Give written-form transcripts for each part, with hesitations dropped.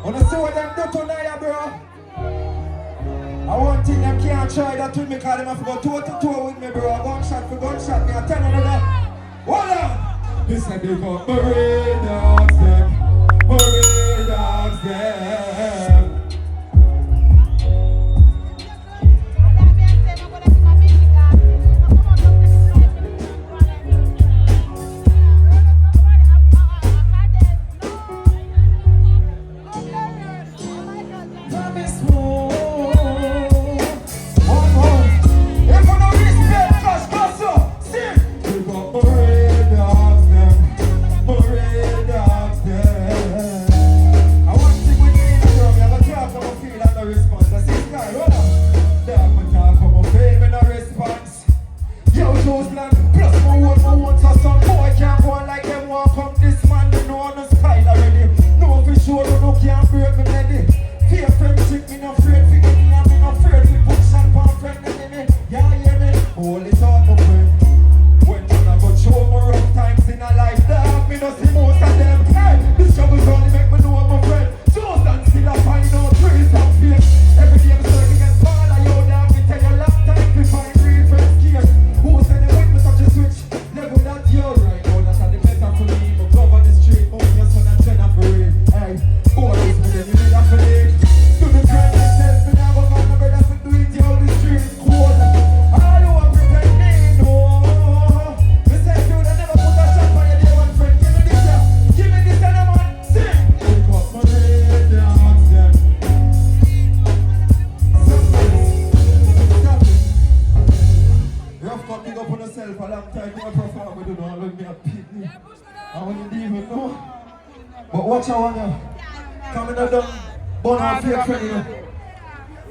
Wanna see what them do to Niah, bro? I want think them can't try that with me, cause them have to go toe to toe with me, bro. Gunshot for gunshot, me I tell you that. Hold on! This is big up Marine dogs, them. Marine dogs, them.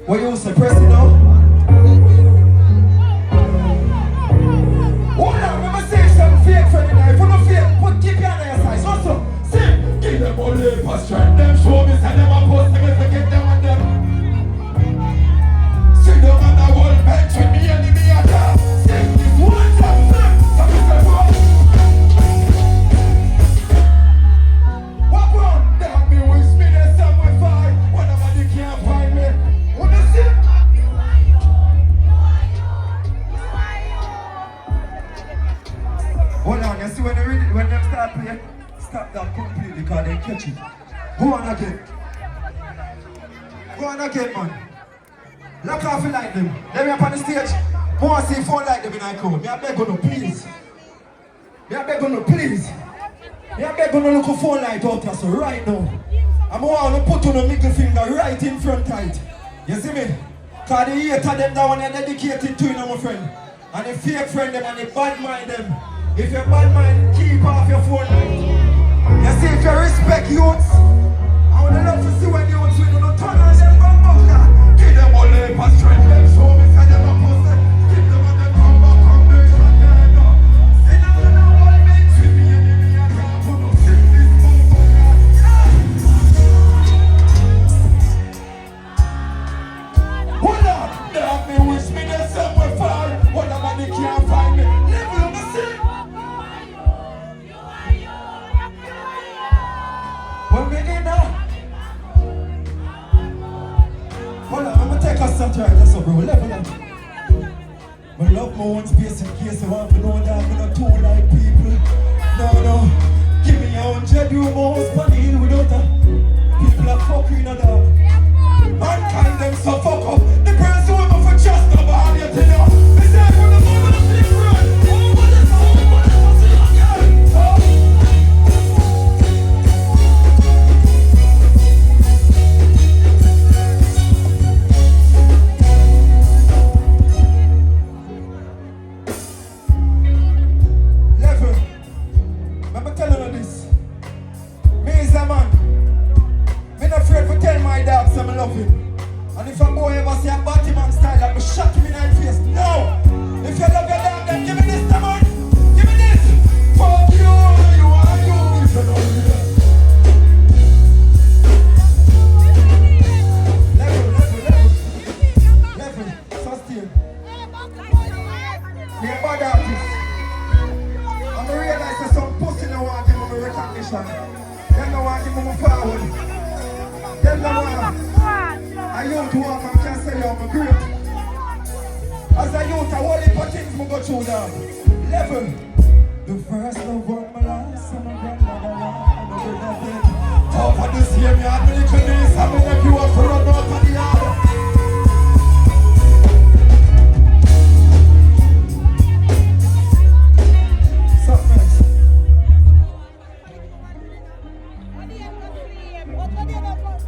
What you suppress it now? Hold on, let me say some fake friend now. If you don't fake, put keep your on your side. So, see, give them all the pass strength. Them show me, send them a post, them if I get them on them. Sit down on the whole bench with me and me at that. Sing this one time, some people go. What wrong? Damn me, wish me there's somewhere far. Whatever they can't find me. Hold on, you see when them start playing, stop that completely because they catch it. Go on again. Go on again, man. Lock off you like them. Them up on the stage. More see phone like them in I crowd. Me I beg on no please. Me I beg on no please. Me I beg on no look a phone light out here so right now. I'm going to put on a middle finger right in front tight. You see me? Cause the hater them that one are dedicated to you know my friend. And the fake friend them and the bad mind them. If you're bad mind, keep off your phone light. You see if you respect youths, I would love to see when youths will not turn on them from buckler. Give them all the pass strength, them show me, send them a post. Keep them on the come back, come do it from there now. See them on the wall, make to me and me and can't put no shit this motherfucker. Hold on, they have me wish me there's somewhere far. What about they can't find me? Level on the sea. When we in now. Hold on, I'm gonna take a shot right there, so bro, level up. I love my own space in case you want to know that I'm not too like people. No, give me your own jet, you most funny hill without that. People are fucking a dog. Mankind them so fuck up. The person who ever for just a ball, you know. They say when the moment of the run. Over the see again. Level. Remember telling you this. Me is a man. Me not afraid to tell my dogs I'm love him. And if a boy ever say a Batman style, I'm shot him in the face. No! If you love your dog, then give me this, come on! Give me this! Fuck you! You are you! If you don't do that. Level. Sustain. Me a bad artist. And I realize that some pussy no want to give me recognition. They no want to give me forward. Them no one. I youth walk and can't say I'm great. As a youth, I hold it for things I go through now. Level. The first love of my life, so my grandmother life. Top of this year, me had me little niece, and me nephew was for run out of the yard. Something else.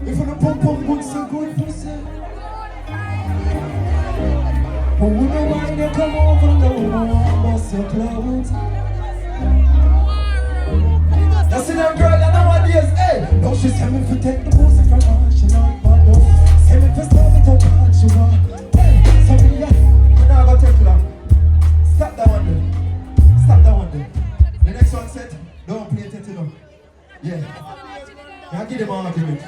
If you don't pump good, so good pussy. But when you mind you come over, no, bust your clothes. I see them girl that nowadays, hey. No, she tell me if you take the pussy from her, she like bad though. Say me if you stop it up, hard she want. Hey, so me yeah, now I gotta take long. Stop that one there. Stop that one there. The next one set, don't play it enough. Yeah. I give them an argument.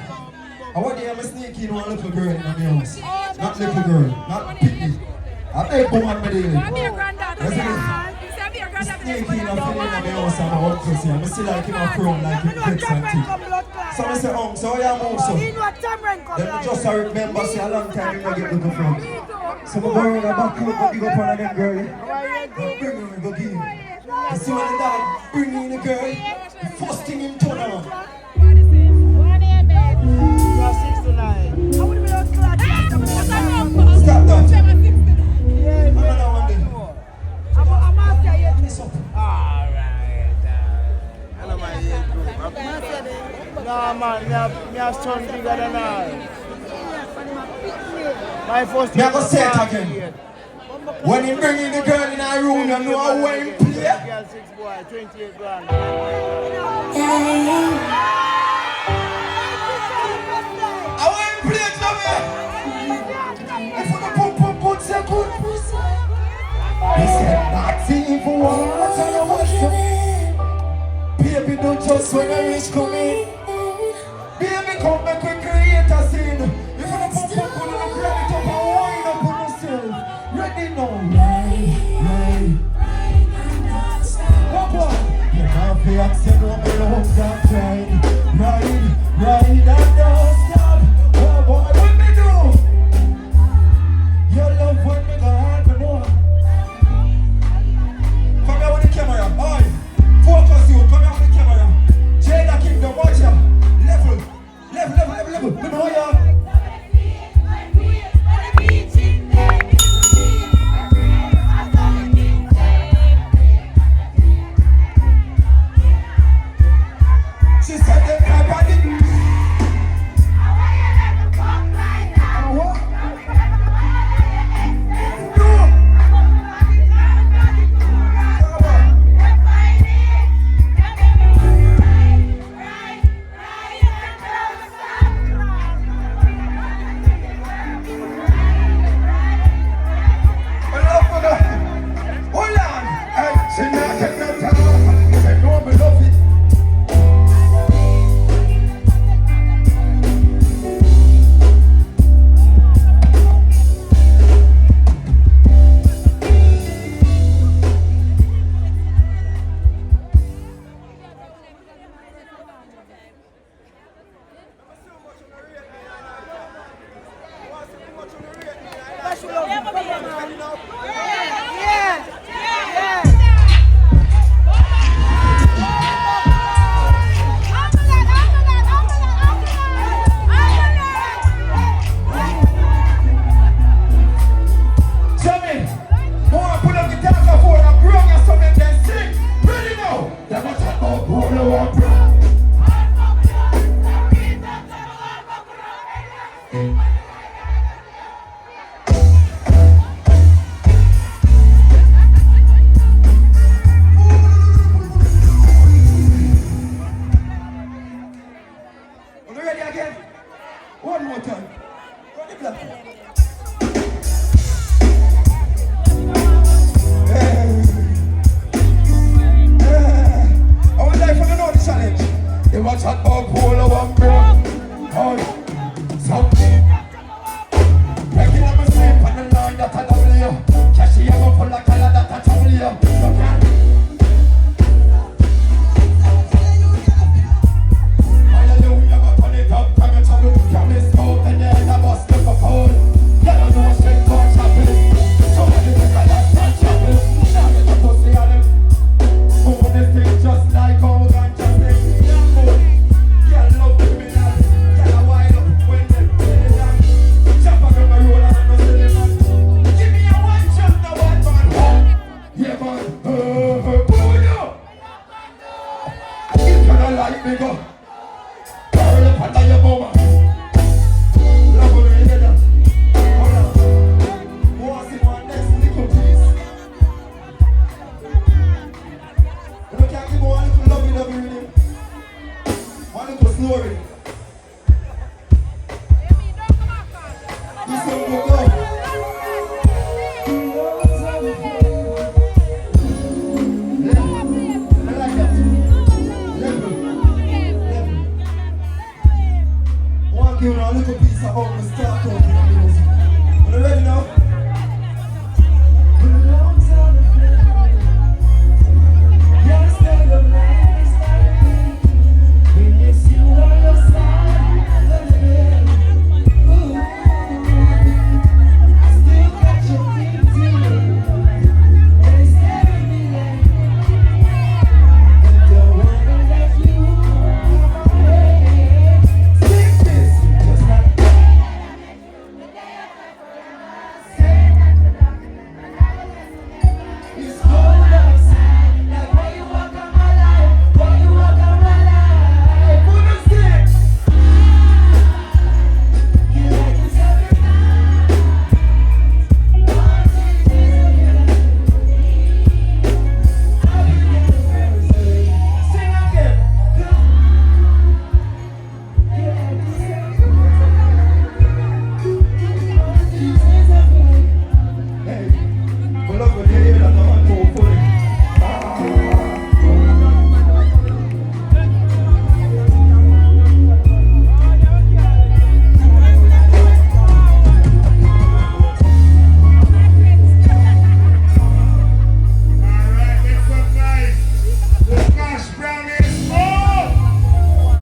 I want them to sneak in one little girl in my house. Not little girl, not picnic. I beg woman me daily. I'm your granddad. Sneak in and fill in my house and my uncle see. I still like him a crown like him bricks and things. So I say, so how you move so? Then I just remember say a long time I get looking from. So my girl in the back out and big up one of them girl. Bring her and go give him. I see when the dog bring in the girl, the first thing him turn around. You are 69. I would be on class. Stop that. Yeah, another one then. I'm out there. Alright. I know my age group. No man, me a son bigger than I. My first year. Never say it again. When he bring in the girl in our room, you know how he play. Girl 6 boy, 28 grand. I want him play it now. If you don't put say good pussy. He said that's even what I want. Baby, don't just when I reach come in. Baby, come back and create a scene. If you don't put good, you grab it up and wind up on yourself. Ready now. Right. What one? You have the accent on me, love that ride. Ride and don't stop. What boy, what me do? Your love when me go hard, me know. Come here with the camera, boy. Focus you, come here with the camera. Jada Kingdom, watch ya. Level. Me know ya. She said that my body. Hallelujah, turn it up, come and This song will go. I like that. Level. I want to give you a little piece of how we start out in the music. Are you ready now?